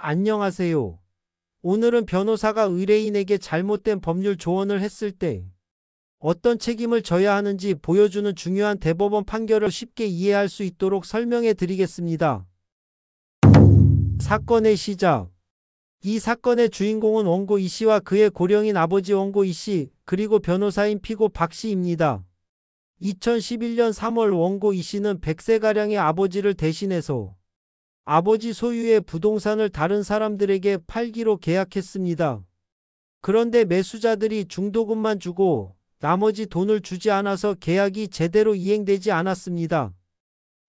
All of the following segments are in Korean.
안녕하세요. 오늘은 변호사가 의뢰인에게 잘못된 법률 조언을 했을 때 어떤 책임을 져야 하는지 보여주는 중요한 대법원 판결을 쉽게 이해할 수 있도록 설명해 드리겠습니다. 사건의 시작. 이 사건의 주인공은 원고 이 씨와 그의 고령인 아버지 원고 이 씨, 그리고 변호사인 피고 박 씨입니다. 2011년 3월 원고 이 씨는 100세가량의 아버지를 대신해서 아버지 소유의 부동산을 다른 사람들에게 팔기로 계약했습니다. 그런데 매수자들이 중도금만 주고 나머지 돈을 주지 않아서 계약이 제대로 이행되지 않았습니다.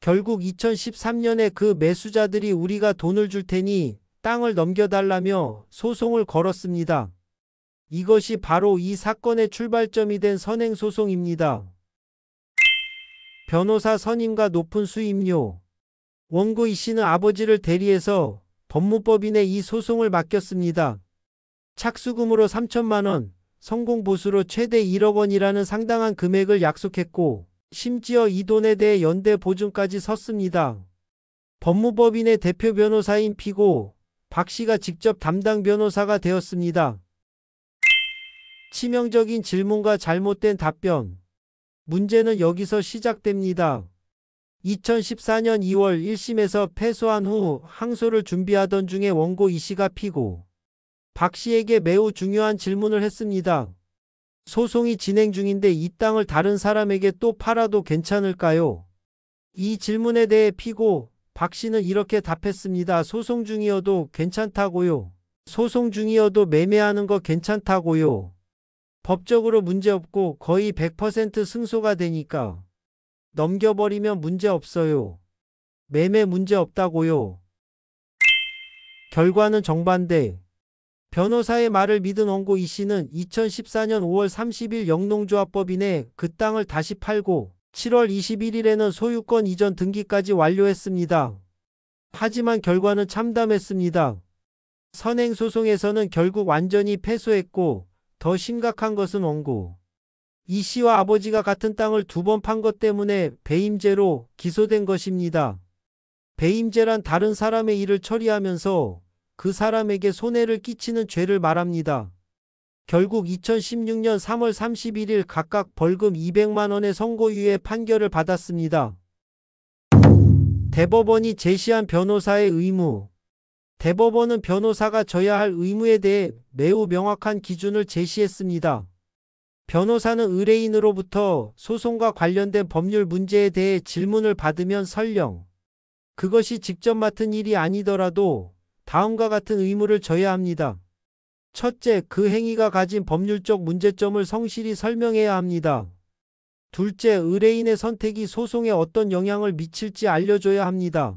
결국 2013년에 그 매수자들이 우리가 돈을 줄 테니 땅을 넘겨달라며 소송을 걸었습니다. 이것이 바로 이 사건의 출발점이 된 선행소송입니다. 변호사 선임과 높은 수임료. 원고 이 씨는 아버지를 대리해서 법무법인에 이 소송을 맡겼습니다. 착수금으로 3천만 원, 성공보수로 최대 1억 원이라는 상당한 금액을 약속했고 심지어 이 돈에 대해 연대 보증까지 섰습니다. 법무법인의 대표 변호사인 피고 박 씨가 직접 담당 변호사가 되었습니다. 치명적인 질문과 잘못된 답변. 문제는 여기서 시작됩니다. 2014년 2월 1심에서 패소한 후 항소를 준비하던 중에 원고 이 씨가 피고 박 씨에게 매우 중요한 질문을 했습니다. 소송이 진행 중인데 이 땅을 다른 사람에게 또 팔아도 괜찮을까요? 이 질문에 대해 피고 박 씨는 이렇게 답했습니다. 소송 중이어도 괜찮다고요. 소송 중이어도 매매하는 거 괜찮다고요. 법적으로 문제없고 거의 100% 승소가 되니까 넘겨버리면 문제없어요. 매매 문제없다고요. 결과는 정반대. 변호사의 말을 믿은 원고 이 씨는 2014년 5월 30일 영농조합법인에 그 땅을 다시 팔고 7월 21일에는 소유권 이전 등기까지 완료했습니다. 하지만 결과는 참담했습니다. 선행소송에서는 결국 완전히 패소했고 더 심각한 것은 원고 이 씨와 아버지가 같은 땅을 2번 판 것 때문에 배임죄로 기소된 것입니다. 배임죄란 다른 사람의 일을 처리하면서 그 사람에게 손해를 끼치는 죄를 말합니다. 결국 2016년 3월 31일 각각 벌금 200만 원의 선고유예 판결을 받았습니다. 대법원이 제시한 변호사의 의무. 대법원은 변호사가 져야 할 의무에 대해 매우 명확한 기준을 제시했습니다. 변호사는 의뢰인으로부터 소송과 관련된 법률 문제에 대해 질문을 받으면 설령 그것이 직접 맡은 일이 아니더라도 다음과 같은 의무를 져야 합니다. 첫째, 그 행위가 가진 법률적 문제점을 성실히 설명해야 합니다. 둘째, 의뢰인의 선택이 소송에 어떤 영향을 미칠지 알려줘야 합니다.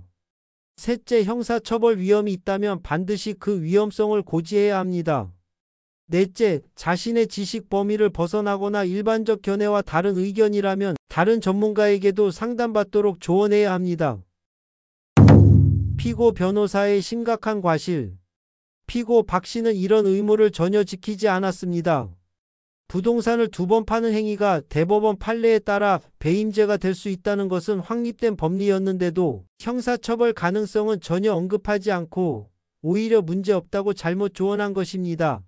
셋째, 형사처벌 위험이 있다면 반드시 그 위험성을 고지해야 합니다. 넷째, 자신의 지식 범위를 벗어나거나 일반적 견해와 다른 의견이라면 다른 전문가에게도 상담받도록 조언해야 합니다. 피고 변호사의 심각한 과실. 피고 박 씨는 이런 의무를 전혀 지키지 않았습니다. 부동산을 2번 파는 행위가 대법원 판례에 따라 배임죄가 될 수 있다는 것은 확립된 법리였는데도 형사처벌 가능성은 전혀 언급하지 않고 오히려 문제없다고 잘못 조언한 것입니다.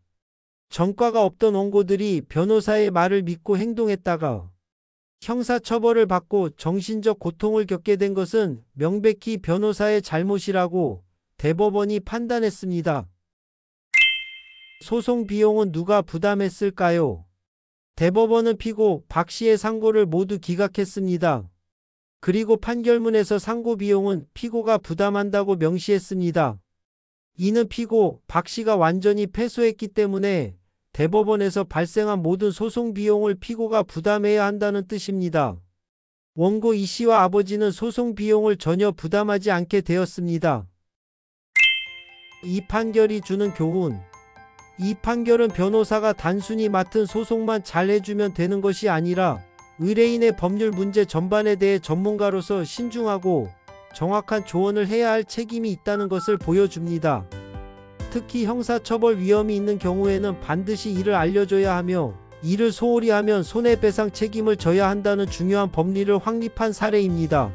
전과가 없던 원고들이 변호사의 말을 믿고 행동했다가 형사처벌을 받고 정신적 고통을 겪게 된 것은 명백히 변호사의 잘못이라고 대법원이 판단했습니다. 소송 비용은 누가 부담했을까요? 대법원은 피고 박 씨의 상고를 모두 기각했습니다. 그리고 판결문에서 상고 비용은 피고가 부담한다고 명시했습니다. 이는 피고 박 씨가 완전히 패소했기 때문에 대법원에서 발생한 모든 소송 비용을 피고가 부담해야 한다는 뜻입니다. 원고 이 씨와 아버지는 소송 비용을 전혀 부담하지 않게 되었습니다. 이 판결이 주는 교훈. 이 판결은 변호사가 단순히 맡은 소송만 잘 해주면 되는 것이 아니라 의뢰인의 법률 문제 전반에 대해 전문가로서 신중하고 정확한 조언을 해야 할 책임이 있다는 것을 보여줍니다. 특히 형사처벌 위험이 있는 경우에는 반드시 이를 알려줘야 하며 이를 소홀히 하면 손해배상 책임을 져야 한다는 중요한 법리를 확립한 사례입니다.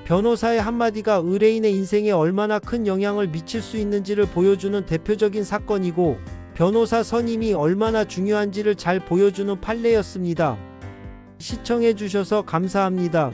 변호사의 한마디가 의뢰인의 인생에 얼마나 큰 영향을 미칠 수 있는지를 보여주는 대표적인 사건이고, 변호사 선임이 얼마나 중요한지를 잘 보여주는 판례였습니다. 시청해주셔서 감사합니다.